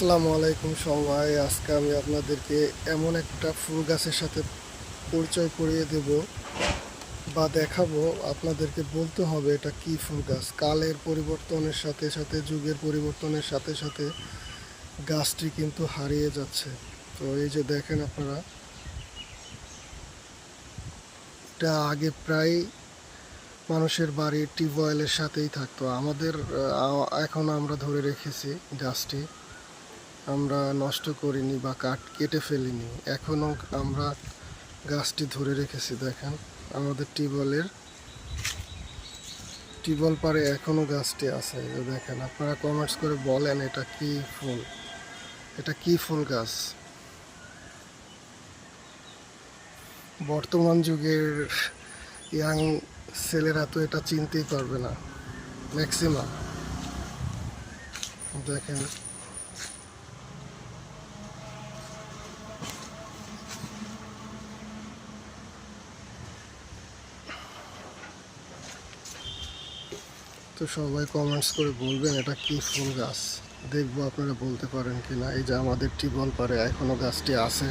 আসসালামু আলাইকুম সবাই। আজকে আমি আপনাদেরকে এমন একটা ফুল গাছের সাথে পরিচয় করিয়ে দেব বা দেখাবো। আপনাদেরকে বলতে হবে এটা কি ফুল গাছ। কালের পরিবর্তনের সাথে সাথে, যুগের পরিবর্তনের সাথে সাথে গাছটি কিন্তু হারিয়ে যাচ্ছে। তো এই যে দেখেন আপনারা, এটা আগে প্রায় মানুষের বাড়ির টিউবওয়েলের সাথেই থাকতো। আমাদের এখন আমরা ধরে রেখেছি গাছটি, আমরা নষ্ট করিনি বা কেটে ফেলিনি, এখনও আমরা গাছটি ধরে রেখেছি। দেখেন আমাদের টিউবওয়েল পারে এখনও গাছটি আছে। এই যে দেখেন, আপনারা কমেন্টস করে বলেন এটা কি ফুল, এটা কি ফুল গাছ। বর্তমান যুগের ইয়াং ছেলেরা তো এটা চিনতেই পারবে না ম্যাক্সিমাম। দেখেন তো সবাই কমেন্টস করে বলবেন এটা কি ফুল গাছ। দেখবো আপনারা বলতে পারেন কিনা। এই যে আমাদের টিউবওয়েল পারে এখনও গাছটি আছে।